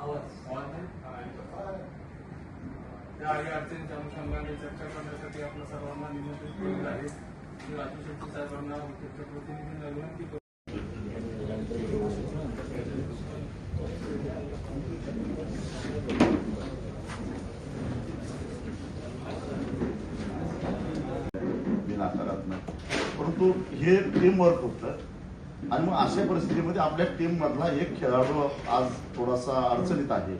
त्या काही अडचणीच्या अनुषंगाने चर्चा करण्यासाठी आपल्या सर्वांना निमंत्रित केलेलं आहे. मी राजू शेट्टी साहेबांना प्रतिनिधींना विनंती करतो. परंतु हे टीम वर्क होतं आणि मग अशा परिस्थितीमध्ये आपल्या टीम मधला एक खेळाडू आज थोडासा अडचणीत आहे,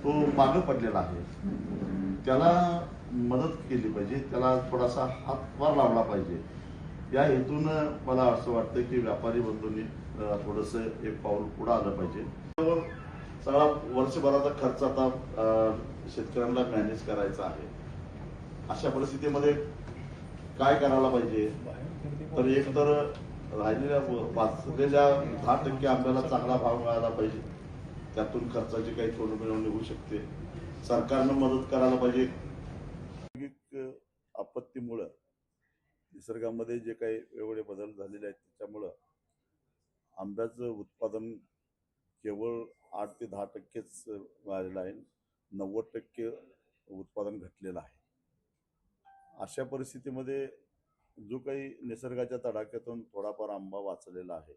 तो मागे पडलेला आहे. त्याला मदत केली पाहिजे, त्याला थोडासा हातभार लावला पाहिजे. या हेतून मला असं वाटतं की व्यापारी बंधूंनी थोडंसं एक पाऊल पुढे आलं पाहिजे. सगळा वर्षभराचा खर्च आता शेतकऱ्यांना मॅनेज करायचा आहे. अशा परिस्थितीमध्ये काय करायला पाहिजे, तर एक तर राहिलेल्या वाचलेल्या 10% आंब्याला चांगला भाव मिळाला पाहिजे. त्यातून खर्चाची काही तोडमिळवणी होऊ शकते. सरकारनं मदत करायला पाहिजे. नैसर्गिक आपत्तीमुळं निसर्गामध्ये जे काही वेगवेगळे बदल झालेले आहेत त्याच्यामुळं आंब्याचं उत्पादन केवळ 8 ते 10%च मिळालेलं आहे. 90% उत्पादन घटलेलं आहे. अशा परिस्थितीमध्ये जो काही निसर्गाच्या तडाख्यातून थोडाफार आंबा वाचलेला आहे,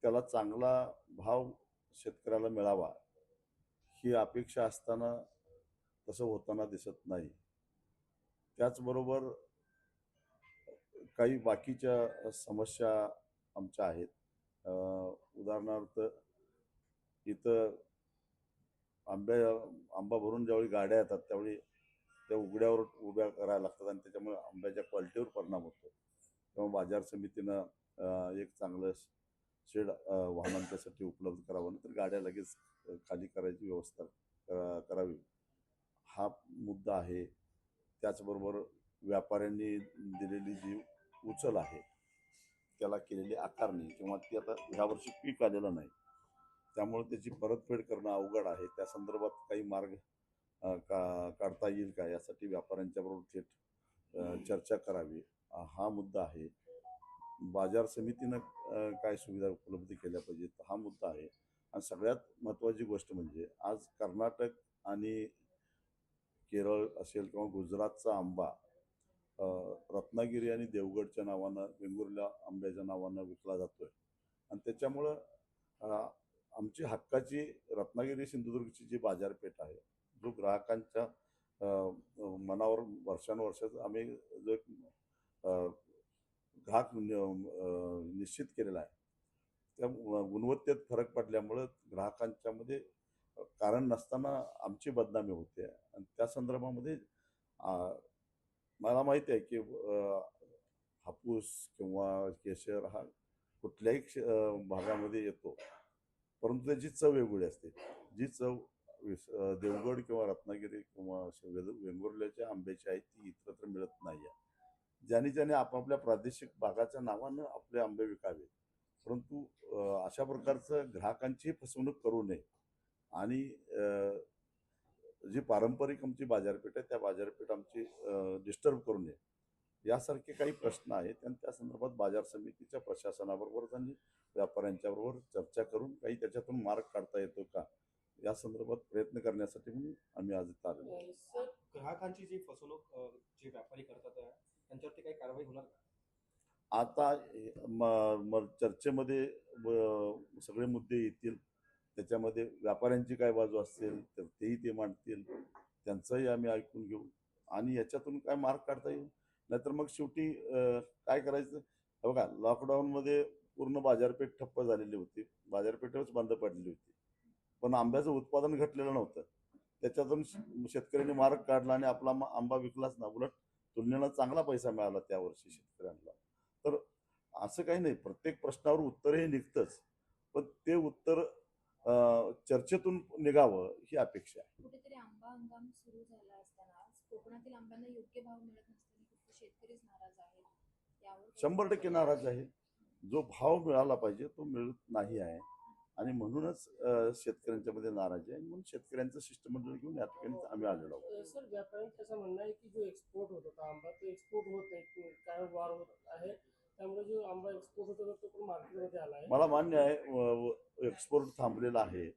त्याला चांगला भाव शेतकऱ्याला मिळावा ही अपेक्षा असताना तसं होताना दिसत नाही. त्याचबरोबर काही बाकीच्या समस्या आमच्या आहेत. उदाहरणार्थ इथं आंबा भरून ज्यावेळी गाड्या येतात त्यावेळी त्या उघड्यावर उभ्या करायला लागतात आणि त्याच्यामुळे आंब्याच्या क्वालिटीवर परिणाम होतो. तेव्हा बाजार समितीनं एक चांगलं शेड वाहनांच्यासाठी उपलब्ध करावं, तर गाड्या लगेच खाली करायची व्यवस्था करावी, हा मुद्दा आहे. त्याचबरोबर व्यापाऱ्यांनी दिलेली जी उचल आहे, त्याला केलेली आकारणी किंवा ती आता ह्यावर्षी पीक आलेलं नाही, त्यामुळे त्याची परतफेड करणं अवघड आहे. त्या संदर्भात काही मार्ग काढता येईल का, यासाठी व्यापाऱ्यांच्या बरोबर थेट चर्चा करावी, हा मुद्दा आहे. बाजार समितीनं काय सुविधा उपलब्ध केल्या पाहिजेत, हा मुद्दा आहे. आणि सगळ्यात महत्त्वाची गोष्ट म्हणजे आज कर्नाटक आणि केरळ असेल किंवा गुजरातचा आंबा रत्नागिरी आणि देवगडच्या नावानं, वेंगुर्ला आंब्याच्या नावानं विकला जातोय. आणि त्याच्यामुळं आमची हक्काची रत्नागिरी सिंधुदुर्गची जी बाजारपेठ आहे, जो ग्राहकांच्या मनावर वर्षानुवर्षात आम्ही जो एक ग्राहक निश्चित केलेला आहे, त्या गुणवत्तेत फरक पडल्यामुळं ग्राहकांच्यामध्ये कारण नसताना आमची बदनामी होते. आणि त्या संदर्भामध्ये मला माहिती आहे की हापूस किंवा केशर हा कुठल्याही भागामध्ये येतो, परंतु त्याची चव वेगळी असते. जी चव देवगड किंवा रत्नागिरी किंवा वेंगुर्ल्याच्या आंब्याची आहे ती इतरत्र मिळत नाही आहे. ज्याने आपापल्या प्रादेशिक भागाच्या नावानं आपले आंबे विकावे, परंतु अशा प्रकारचं ग्राहकांची फसवणूक करू नये. आणि जी पारंपरिक आमची बाजारपेठ आहे त्या बाजारपेठ आमची डिस्टर्ब करू नये, यासारखे काही प्रश्न आहेत. आणि त्या संदर्भात बाजार समितीच्या प्रशासनाबरोबर आणि व्यापाऱ्यांच्या बरोबर चर्चा करून काही त्याच्यातून मार्ग काढता येतो का, या संदर्भात प्रयत्न करण्यासाठी म्हणून आम्ही आज इथं आलेलो. सर, ग्राहकांची जी फसवणूक जे व्यापारी करतात त्यांच्यावरती काही कारवाई होणार का? आता चर्चेमध्ये सगळे मुद्दे येतील, त्याच्यामध्ये व्यापाऱ्यांची काय बाजू असेल तर तेही ते मांडतील, त्यांचंही आम्ही ऐकून घेऊ आणि याच्यातून काय मार्ग काढता येईल. नाहीतर मग शेवटी काय करायचं, बघा लॉकडाऊनमध्ये पूर्ण बाजारपेठ ठप्प झालेली होती, बाजारपेठच बंद पडलेली होती, पण आंब्याचं उत्पादन घटलेलं नव्हतं. त्याच्यातून शेतकऱ्यांनी मार्ग काढला आणि आपला आंबा विकलाच ना, उलट तुलनेनं चांगला पैसा मिळाला त्या वर्षी शेतकऱ्यांना. तर असं काही नाही, प्रत्येक प्रश्नावर उत्तर हे निघतंच, पण ते उत्तर चर्चेतून निघावं ही अपेक्षा आहे. कुठेतरी आंबा हंगाम सुरू झाला असताना कोकणातील आंब्यांना योग्य भाव मिळत नसताना फक्त शेतकरीच नाराज आहेत, यावर 100% नाराज आहे. जो भाव मिळाला पाहिजे तो मिळत नाही आहे आणि म्हणूनच शेतकऱ्यांच्या मध्ये नाराजी आहे. म्हणून शेतकऱ्यांचं शिष्टमंडळ घेऊन या ठिकाणी आम्ही आलेलो आहोत. सर, व्यापाऱ्यांचं असं म्हणणं आहे की जो एक्सपोर्ट होत होता आंबा तो एक्सपोर्ट होत नाही, काय वार होत आहे, त्यामुळे जो आंबा एक्सपोर्ट होतो तो पण मार्केटमध्ये आला आहे. मला मान्य आहे एक्सपोर्ट थांबलेला आहे,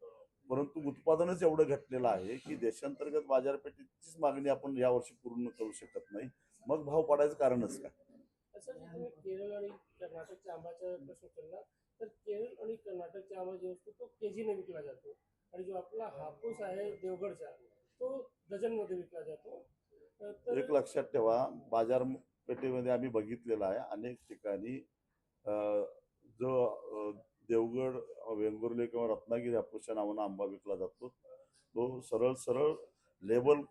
परंतु उत्पादनच एवढं घटलेलं आहे की देशांतर्गत बाजारपेठेचीच मागणी आपण यावर्षी पूर्ण करू शकत नाही. मग भाव पडायचं कारणच काय? असं जे तुम्ही केरळ आणि कर्नाटकच्या आंब्याचा प्रश्न केला, तर केरळ आणि कर्नाटकचा आंबा जो असतो तो केजीने विकला जातो आणि जो आपला हापूस आहे देवगडचा तो डझनमध्ये विकला जातो. तर एक लक्षात ठेवा, बाजारपेठेमध्ये आम्ही बघितलेलं आहे अनेक ठिकाणी जो देवगड, वेंगुर्ले किंवा रत्नागिरी हापूसच्या नावानं आंबा विकला जातो तो सरळ सरळ लेबल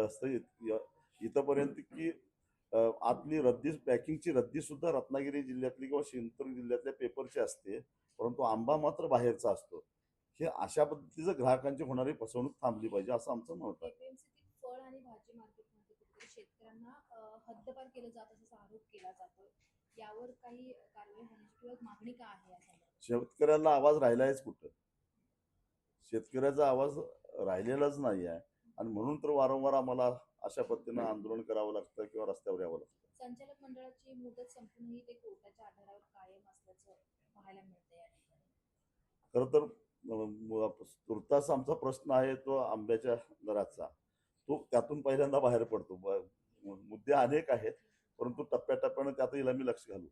असतं इथंपर्यंत की आतली रद्दी, पॅकिंगची रद्दी सुद्धा रत्नागिरी जिल्ह्यातली किंवा सिंधुदुर्ग जिल्ह्यातल्या पेपरची असते, परंतु आंबा मात्र बाहेरचा असतो. हे अशा पद्धतीचं ग्राहकांची होणारी फसवणूक थांबली पाहिजे असं आमचं मत आहे. एपीएमसीतील फळ आणि भाजी मार्केटमध्ये कुठेतरी शेतकऱ्यांना हद्दपार केलं जात असल्याचा आरोप केला जातोय. यावर काही कारवाई होण्याची किंवा मागणी का आहे या संदर्भात? शेतकऱ्याला आवाज राहिलायच कुठं? शेतकऱ्याचा आवाज राहिलेलाच नाही आहे आणि म्हणून तर वारंवार आम्हाला अशा पद्धतीनं आंदोलन करावं लागतं किंवा रस्त्यावर यावं लागतं. संचालक मंडळाची मुदत संपूनही ते कोर्टाच्या आधारावर कायम असल्याचं पाहायला मिळतं या ठिकाणी. खरं तर तुर्तास आमचा प्रश्न आहे तो आंब्याच्या दराचा, तो त्यातून पहिल्यांदा बाहेर पडतो. मुद्दे अनेक आहेत, परंतु टप्प्याटप्प्यानं त्यातही आम्ही लक्ष घालू.